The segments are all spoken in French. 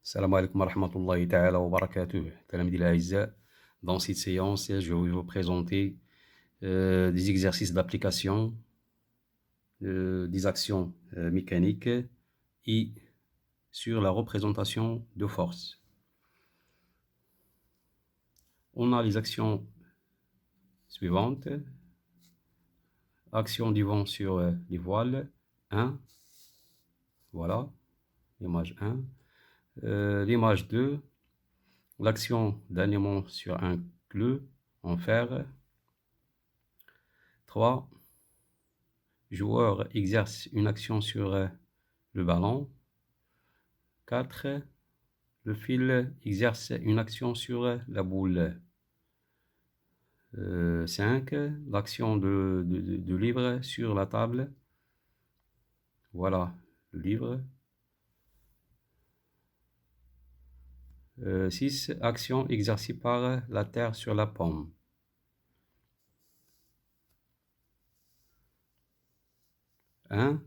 Salam alaikum wa rahmatullahi ta'ala wa barakatuh. Talamidi l'Aïza, dans cette séance, je vais vous présenter des exercices d'application, des actions mécaniques et sur la représentation de force. On a les actions suivantes. Action du vent sur les voiles, 1. Voilà, l'image 1. L'image 2. L'action d'un aimant sur un clou en fer. 3. Joueur exerce une action sur le ballon. 4. Le fil exerce une action sur la boule. 5. L'action de livre sur la table. Voilà le livre. 6. Action exercée par la terre sur la pomme.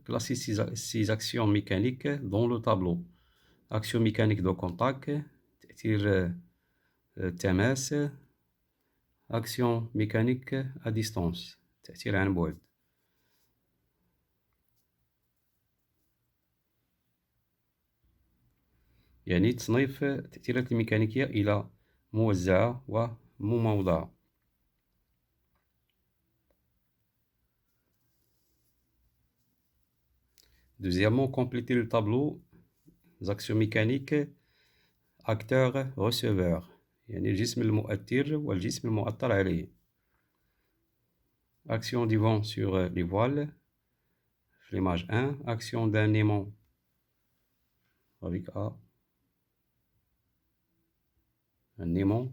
Classer ces actions mécaniques dans le tableau. Action mécanique de contact, تأثير تماس. Action mécanique à distance, تأثير عن بعد. يعني تصنيف التأثيرات الميكانيكية إلى موزعة ومموضعة. Deuxièmement, compléter le tableau des actions mécaniques acteur-receveur. يعني الجسم المؤثر والجسم المؤثر عليه. Action du vent sur les voiles, l'image 1. Action d'un aimant avec A. Un aimant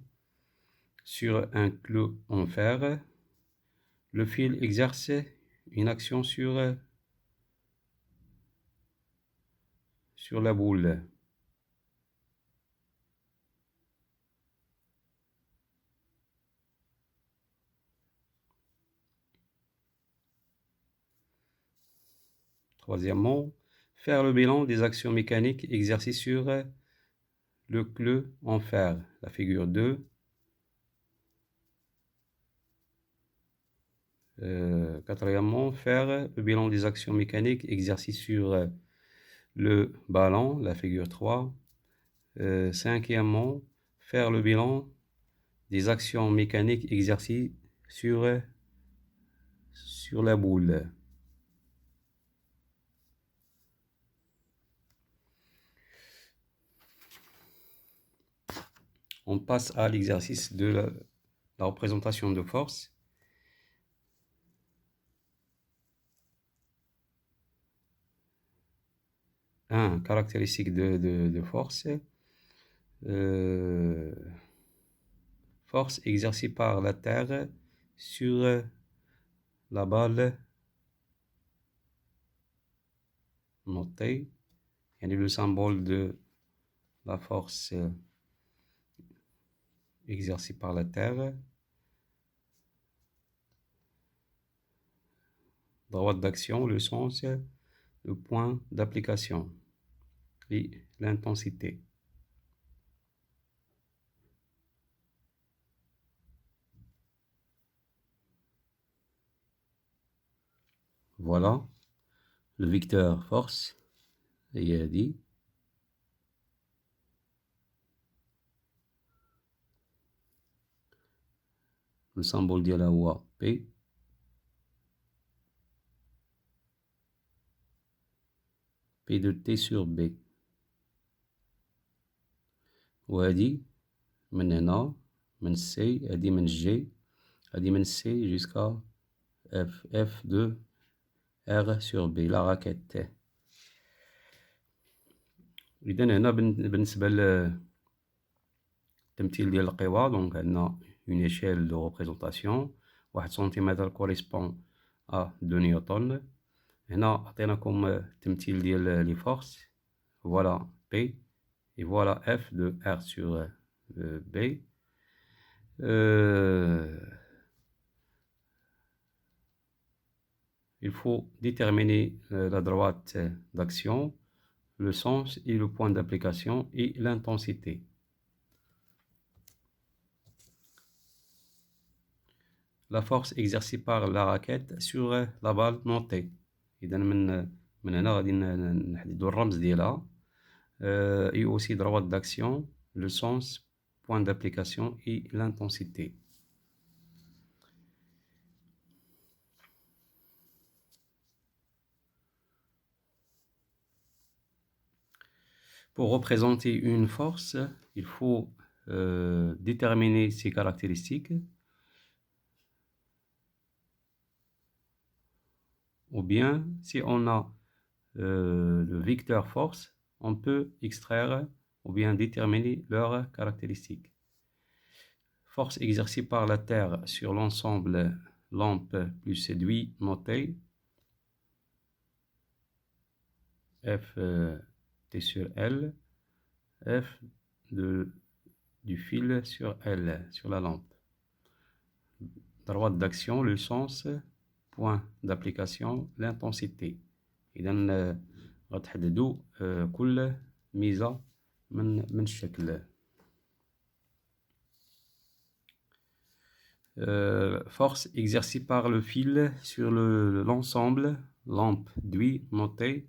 sur un clou en fer. Le fil exerce une action sur la boule. Troisièmement, faire le bilan des actions mécaniques exercées sur le clou en fer, la figure 2. Quatrièmement, faire le bilan des actions mécaniques exercées sur le ballon, la figure 3. Cinquièmement, faire le bilan des actions mécaniques exercées sur la boule. On passe à l'exercice de la représentation de force. Caractéristique de force. Force exercée par la terre sur la balle notée. Il y a le symbole de la force exercée par la terre. Droite d'action, le sens, le point d'application et l'intensité. Voilà le vecteur force هي دي. Le symbole ديالها هو P. P de T sur B. وهذه من هنا من C، هذه من G، هذه من C jusqu'à F. F de R sur B، la raquette. إذا هنا بالنسبة للتمثيل ديال القوى، دونك عندنا une échelle de représentation. 1 سنتيمتر correspond à 2 نيوتن. هنا عطيناكم التمثيل ديال لي فورس. Voilà P et voilà F de R sur B. Il faut déterminer la droite d'action. le sens et le point d'application et l'intensité. La force exercée par la raquette sur la balle notée. إذا من هنا غادي نحددو الرمز ديالها. Et aussi droite d'action, le sens, point d'application et l'intensité. Pour représenter une force, il faut déterminer ses caractéristiques, ou bien si on a le vecteur force, on peut extraire ou bien déterminer leurs caractéristiques. Force exercée par la Terre sur l'ensemble lampe plus séduit noté, F T sur L, F du fil sur L, sur la lampe. Droite d'action, le sens, point d'application, l'intensité. إذا غتحددوا كل ميزة من الشكل. Force exercée par le fil sur l'ensemble lampe d'aiguille notée,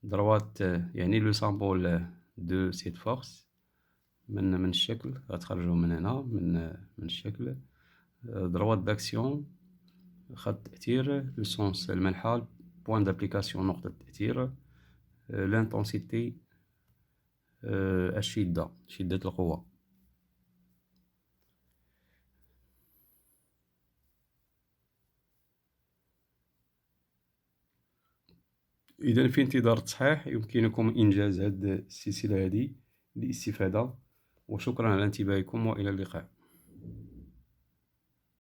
droite يعني le symbole de cette force من الشكل غتخرجوا من هنا من الشكل. droite d'action خط تأثير le sens المنحى point d'application نقطة تأثير l'intensité الشدة شدة القوة. إذا في انتظار التصحيح يمكنكم إنجاز هذه السلسلة هذه للاستفادة، وشكرا على انتباهكم وإلى اللقاء.